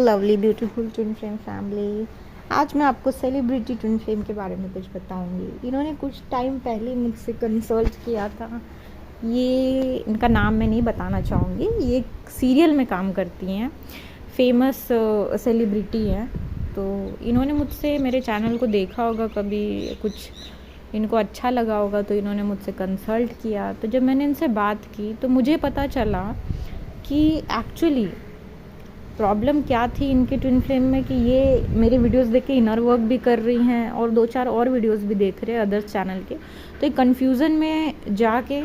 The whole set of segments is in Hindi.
Lovely beautiful twin flame family. आज मैं आपको सेलिब्रिटी ट्विन फ्लेम के बारे में कुछ बताऊंगी। इन्होंने कुछ टाइम पहले मुझसे कंसल्ट किया था। ये इनका नाम मैं नहीं बताना चाहूँगी। ये एक सीरियल में काम करती हैं, फेमस सेलिब्रिटी हैं। तो इन्होंने मुझसे मेरे चैनल को देखा होगा, कभी कुछ इनको अच्छा लगा होगा तो इन्होंने मुझसे कंसल्ट किया। तो जब मैंने इनसे बात की तो मुझे पता चला कि एक्चुअली प्रॉब्लम क्या थी इनके ट्विन फ्लेम में, कि ये मेरे वीडियोस देख के इनर वर्क भी कर रही हैं और 2-4 और वीडियोस भी देख रहे हैं अदर्स चैनल के। तो एक कन्फ्यूज़न में जाके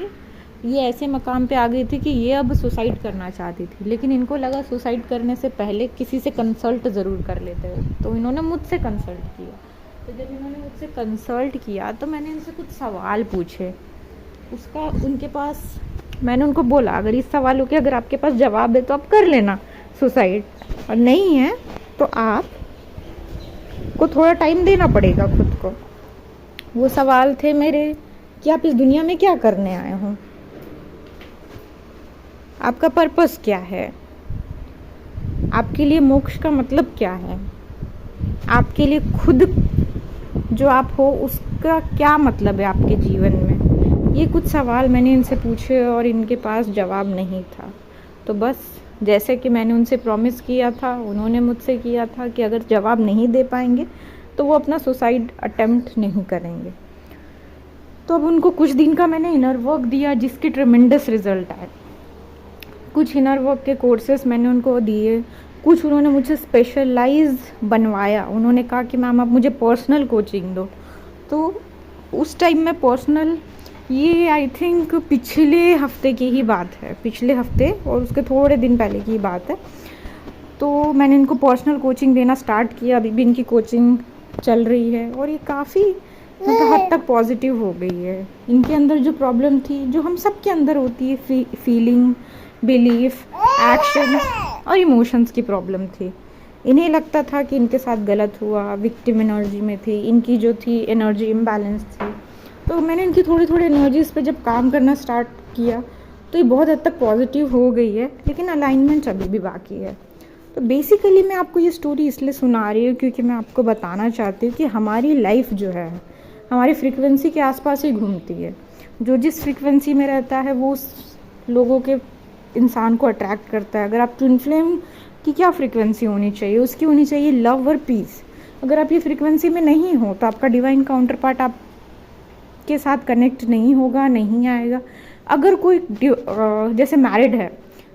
ये ऐसे मकाम पे आ गई थी कि ये अब सुसाइड करना चाहती थी, लेकिन इनको लगा सुसाइड करने से पहले किसी से कंसल्ट ज़रूर कर लेते हैं। तो इन्होंने मुझसे कंसल्ट किया। तो जब इन्होंने मुझसे कंसल्ट किया तो मैंने इनसे कुछ सवाल पूछे। उसका उनके पास मैंने उनको बोला, अगर इस सवालों के अगर आपके पास जवाब है तो आप कर लेना सुसाइड, और नहीं है तो आप को थोड़ा टाइम देना पड़ेगा खुद को। वो सवाल थे मेरे कि आप इस दुनिया में क्या करने आए हो, आपका पर्पस क्या है, आपके लिए मोक्ष का मतलब क्या है, आपके लिए खुद जो आप हो उसका क्या मतलब है आपके जीवन में। ये कुछ सवाल मैंने इनसे पूछे और इनके पास जवाब नहीं था। तो बस जैसे कि मैंने उनसे प्रॉमिस किया था, उन्होंने मुझसे किया था कि अगर जवाब नहीं दे पाएंगे तो वो अपना सुसाइड अटेम्प्ट नहीं करेंगे। तो अब उनको कुछ दिन का मैंने इनर वर्क दिया, जिसके ट्रेमेंडस रिजल्ट आए। कुछ इनर वर्क के कोर्सेस मैंने उनको दिए, कुछ उन्होंने मुझे स्पेशलाइज बनवाया। उन्होंने कहा कि मैम आप मुझे पर्सनल कोचिंग दो। तो उस टाइम में पर्सनल, ये आई थिंक पिछले हफ्ते की ही बात है, पिछले हफ्ते और उसके थोड़े दिन पहले की बात है। तो मैंने इनको पर्सनल कोचिंग देना स्टार्ट किया। अभी भी इनकी कोचिंग चल रही है और ये काफ़ी हद तक पॉजिटिव हो गई है। इनके अंदर जो प्रॉब्लम थी, जो हम सब के अंदर होती है, फीलिंग, बिलीफ, एक्शन और इमोशंस की प्रॉब्लम थी। इन्हें लगता था कि इनके साथ गलत हुआ, विक्टिम एनर्जी में थी, इनकी जो थी एनर्जी इम्बैलेंस थी। तो मैंने इनकी थोड़ी थोड़ी एनर्जीज पे जब काम करना स्टार्ट किया तो ये बहुत हद तक पॉजिटिव हो गई है, लेकिन अलाइनमेंट अभी भी बाकी है। तो बेसिकली मैं आपको ये स्टोरी इसलिए सुना रही हूँ क्योंकि मैं आपको बताना चाहती हूँ कि हमारी लाइफ जो है हमारी फ्रीक्वेंसी के आसपास ही घूमती है। जो जिस फ्रीक्वेंसी में रहता है वो उस लोगों के इंसान को अट्रैक्ट करता है। अगर आप ट्विन फ्लेम की क्या फ्रीक्वेंसी होनी चाहिए, उसकी होनी चाहिए लव और पीस। अगर आप ये फ्रीक्वेंसी में नहीं हो तो आपका डिवाइन काउंटर पार्ट आप के साथ कनेक्ट नहीं होगा, नहीं आएगा। अगर कोई जैसे मैरिड है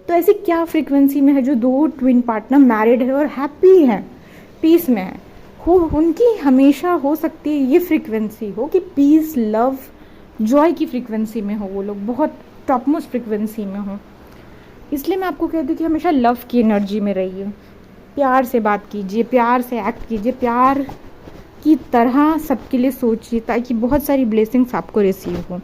तो ऐसी क्या फ्रीक्वेंसी में है जो 2 ट्विन पार्टनर मैरिड है और हैप्पी है, पीस में है, हो उनकी हमेशा हो सकती है ये फ्रीक्वेंसी हो कि पीस, लव, जॉय की फ्रीक्वेंसी में हो, वो लोग बहुत टॉप मोस्ट फ्रीक्वेंसी में हो। इसलिए मैं आपको कहती हूँ कि हमेशा लव की एनर्जी में रहिए, प्यार से बात कीजिए, प्यार से एक्ट कीजिए, प्यार की तरह सबके लिए सोचिए ताकि बहुत सारी ब्लेसिंग्स आपको रिसीव हो।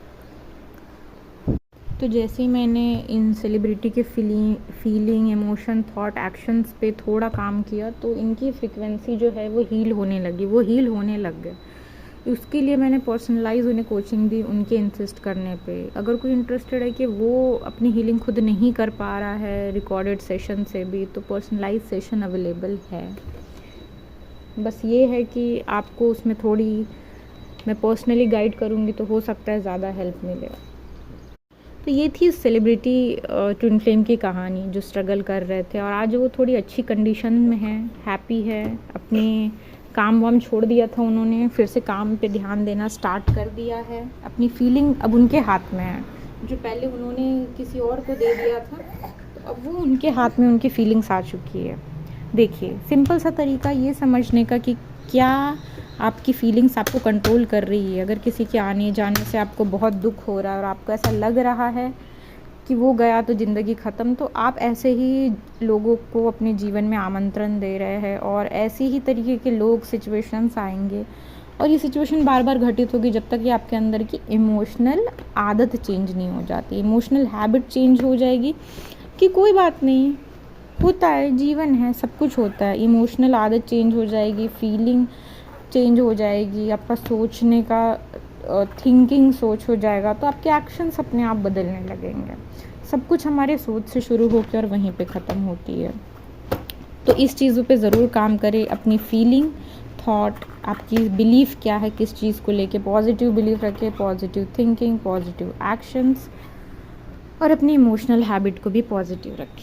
तो जैसे ही मैंने इन सेलिब्रिटी के फीलिंग, इमोशन, थॉट, एक्शंस पे थोड़ा काम किया तो इनकी फ्रीक्वेंसी जो है वो हील होने लगी, वो हील होने लग गए। उसके लिए मैंने पर्सनलाइज उन्हें कोचिंग दी उनके इंसिस्ट करने पे। अगर कोई इंटरेस्टेड है कि वो अपनी हीलिंग खुद नहीं कर पा रहा है रिकॉर्डेड सेशन से भी, तो पर्सनलाइज सेशन अवेलेबल है। बस ये है कि आपको उसमें थोड़ी मैं पर्सनली गाइड करूँगी तो हो सकता है ज़्यादा हेल्प मिले। तो ये थी सेलिब्रिटी ट्विन फ्लेम की कहानी, जो स्ट्रगल कर रहे थे और आज वो थोड़ी अच्छी कंडीशन में है, हैप्पी है। अपने काम वाम छोड़ दिया था उन्होंने, फिर से काम पे ध्यान देना स्टार्ट कर दिया है। अपनी फीलिंग अब उनके हाथ में है। जो पहले उन्होंने किसी और को दे दिया था तो अब वो उनके हाथ में उनकी फीलिंग्स आ चुकी है। देखिए, सिंपल सा तरीका ये समझने का कि क्या आपकी फीलिंग्स आपको कंट्रोल कर रही है। अगर किसी के आने जाने से आपको बहुत दुख हो रहा है और आपको ऐसा लग रहा है कि वो गया तो ज़िंदगी ख़त्म, तो आप ऐसे ही लोगों को अपने जीवन में आमंत्रण दे रहे हैं और ऐसे ही तरीके के लोग, सिचुएशंस आएंगे और ये सिचुएशन बार बार घटित होगी जब तक कि आपके अंदर की इमोशनल आदत चेंज नहीं हो जाती, इमोशनल हैबिट चेंज हो जाएगी कि कोई बात नहीं, होता है, जीवन है, सब कुछ होता है। इमोशनल आदत चेंज हो जाएगी, फीलिंग चेंज हो जाएगी, आपका सोचने का थिंकिंग सोच हो जाएगा, तो आपके एक्शंस अपने आप बदलने लगेंगे। सब कुछ हमारे सोच से शुरू होकर और वहीं पे ख़त्म होती है। तो इस चीज़ों पे ज़रूर काम करें। अपनी फीलिंग, थॉट, आपकी बिलीफ क्या है किस चीज़ को लेके, पॉजिटिव बिलीफ रखें, पॉजिटिव थिंकिंग, पॉजिटिव एक्शंस, और अपनी इमोशनल हैबिट को भी पॉजिटिव रखें।